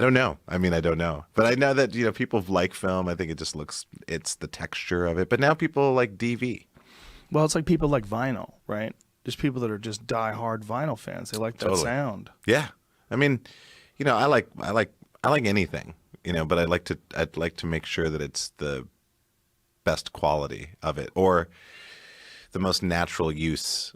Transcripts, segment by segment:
I don't know. I mean, I don't know, but I know that people like film. I think it just looks, it's the texture of it. But now people like DV. Well, it's like people like vinyl, right? There's people that are just die-hard vinyl fans. They like that Totally. sound. Yeah. I mean, I like anything, but I'd like to make sure that it's the best quality of it or the most natural use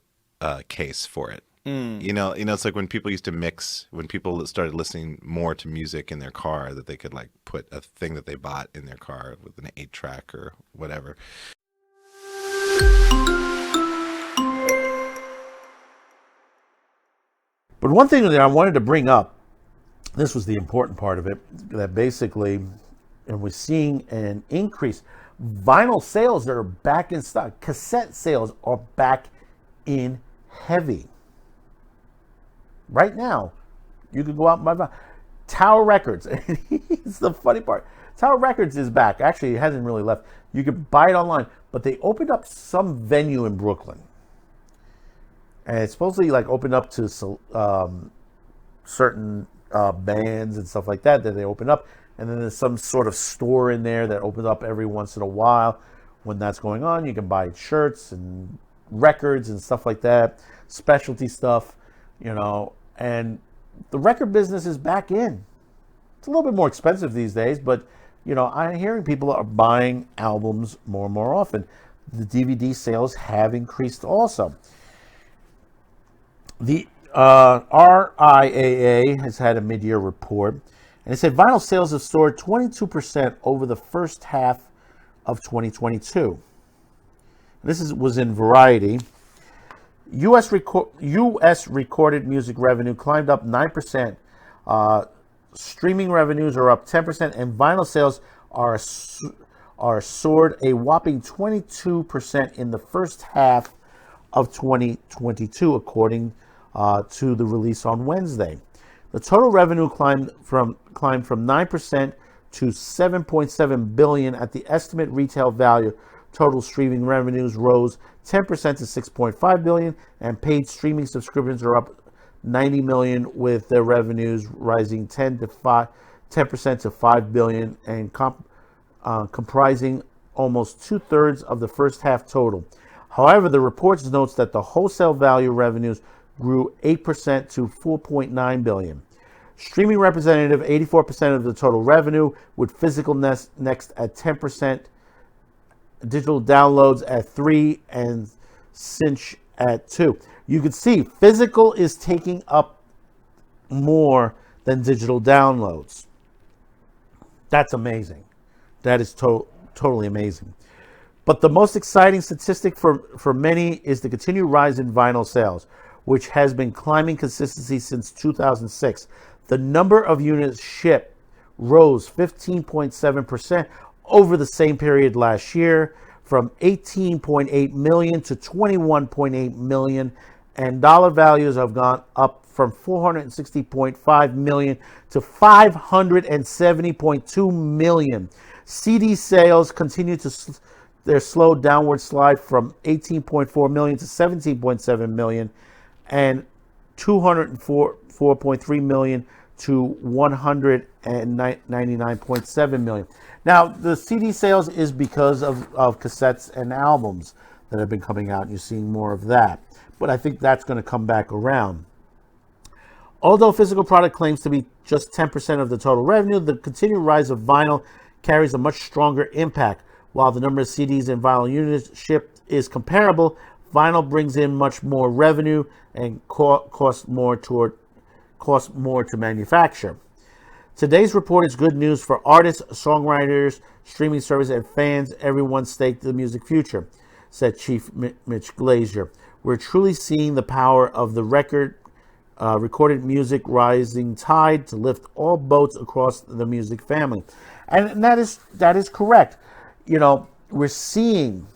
case for it. Mm. It's like when people used to mix, when people started listening more to music in their car, that they could like put a thing that they bought in their car with an 8 track or whatever. But one thing that I wanted to bring up, this was the important part of it, that basically, and we're seeing an increase. Vinyl sales are back in stock. Cassette sales are back in heavy. Right now, you can go out and buy vinyl. Tower Records. It's the funny part. Tower Records is back. Actually, it hasn't really left. You can buy it online, but they opened up some venue in Brooklyn, and it's supposedly like opened up to certain bands and stuff like that they open up, and then there's some sort of store in there that opens up every once in a while. When that's going on, you can buy shirts and records and stuff like that, specialty stuff, and the record business is back in. It's a little bit more expensive these days, but I'm hearing people are buying albums more and more often. The DVD sales have increased also. The RIAA has had a mid-year report, and it said vinyl sales have soared 22% over the first half of 2022. This was in Variety. U.S. recorded music revenue climbed up 9%. Streaming revenues are up 10%, and vinyl sales are soared a whopping 22% in the first half of 2022, according to the release on Wednesday. The total revenue climbed from 9% to 7.7 billion at the estimate retail value. Total streaming revenues rose 10% to 6.5 billion, and paid streaming subscriptions are up 90 million, with their revenues rising 10% to 5 billion, and comprising almost 2/3 of the first half total. However, the report notes that the wholesale value revenues grew 8% to 4.9 billion. Streaming represented 84% of the total revenue, with physical next at 10%, digital downloads at 3%, and cinch at 2%. You can see physical is taking up more than digital downloads. That's amazing. That is totally amazing. But the most exciting statistic for many is the continued rise in vinyl sales, which has been climbing consistently since 2006. The number of units shipped rose 15.7% over the same period last year, from 18.8 million to 21.8 million, and dollar values have gone up from 460.5 million to 570.2 million. CD sales continue their slow downward slide from 18.4 million to 17.7 million, and 204.3 million to 199.7 million. Now, the CD sales is because of cassettes and albums that have been coming out. You're seeing more of that. But I think that's going to come back around. Although physical product claims to be just 10% of the total revenue, the continued rise of vinyl carries a much stronger impact. While the number of CDs and vinyl units shipped is comparable, vinyl brings in much more revenue and costs more to manufacture. Today's report is good news for artists, songwriters, streaming service, and fans. Everyone staked the music future, said Chief Mitch Glazier. We're truly seeing the power of the recorded music rising tide to lift all boats across the music family. And that is correct. We're seeing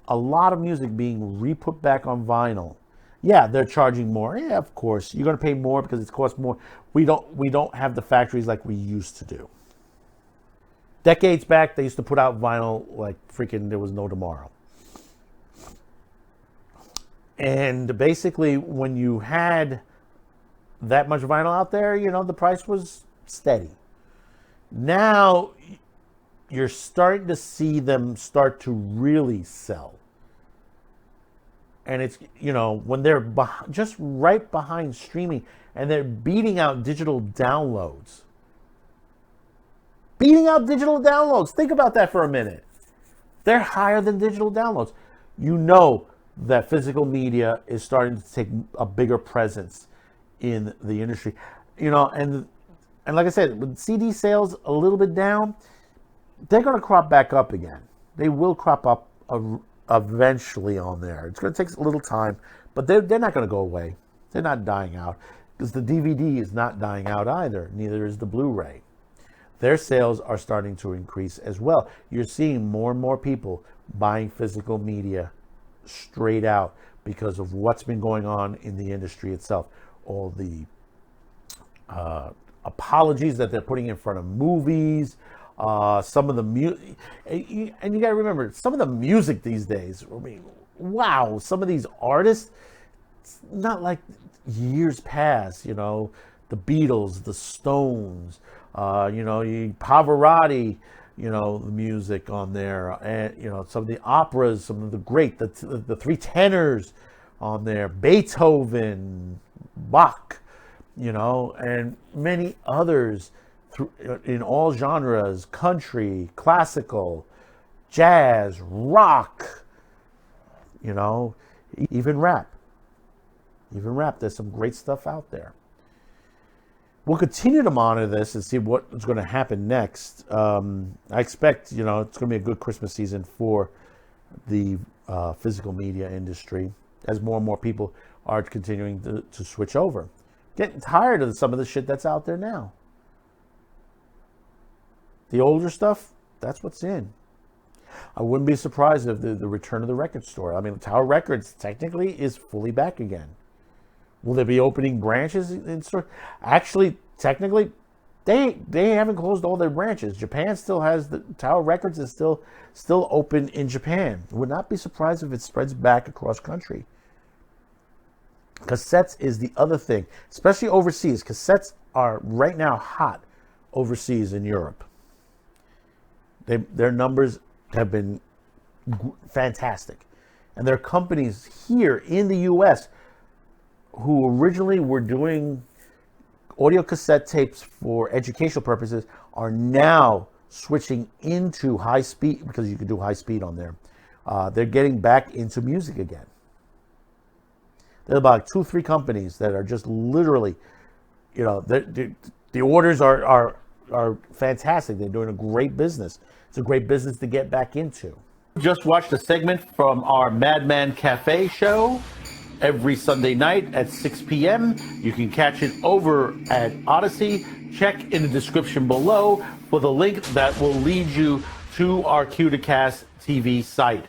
a lot of music being re-put back on vinyl. Yeah, they're charging more. Yeah, of course. You're going to pay more because it costs more. We don't have the factories like we used to do. Decades back, they used to put out vinyl like freaking there was no tomorrow. And basically, when you had that much vinyl out there, the price was steady. Now you're starting to see them start to really sell. And it's, when they're just right behind streaming and they're beating out digital downloads. Beating out digital downloads. Think about that for a minute. They're higher than digital downloads. You know that physical media is starting to take a bigger presence in the industry. And like I said, with CD sales a little bit down, they're going to crop back up again. They will crop up eventually on there. It's going to take a little time, but they're not going to go away. They're not dying out because the DVD is not dying out either. Neither is the Blu-ray. Their sales are starting to increase as well. You're seeing more and more people buying physical media straight out because of what's been going on in the industry itself. All the apologies that they're putting in front of movies, some of the music, and you got to remember, some of the music these days, wow, some of these artists, it's not like years past, the Beatles, the Stones, Pavarotti, the music on there, and some of the operas, some of the great, the three tenors on there, Beethoven, Bach, and many others in all genres, country, classical, jazz, rock, even rap. Even rap, there's some great stuff out there. We'll continue to monitor this and see what's going to happen next. I expect, it's going to be a good Christmas season for the physical media industry as more and more people are continuing to switch over. Getting tired of some of the shit that's out there now. The older stuff, that's what's in. I wouldn't be surprised if the return of the record store. I mean, Tower Records technically is fully back again. Will they be opening branches in stores? Actually, technically, they haven't closed all their branches. Japan still has the Tower Records is still open in Japan. Would not be surprised if it spreads back across country. Cassettes is the other thing, especially overseas. Cassettes are right now hot overseas in Europe. Their numbers have been fantastic, and there are companies here in the U.S. who originally were doing audio cassette tapes for educational purposes are now switching into high speed, because you can do high speed on there. They're getting back into music again. There are about 2-3 companies that are just literally, the orders are fantastic. They're doing a great business. It's a great business to get back into. Just watched a segment from our Madman Cafe show every Sunday night at 6 p.m. You can catch it over at Odyssey. Check in the description below for the link that will lead you to our Q2Cast TV site.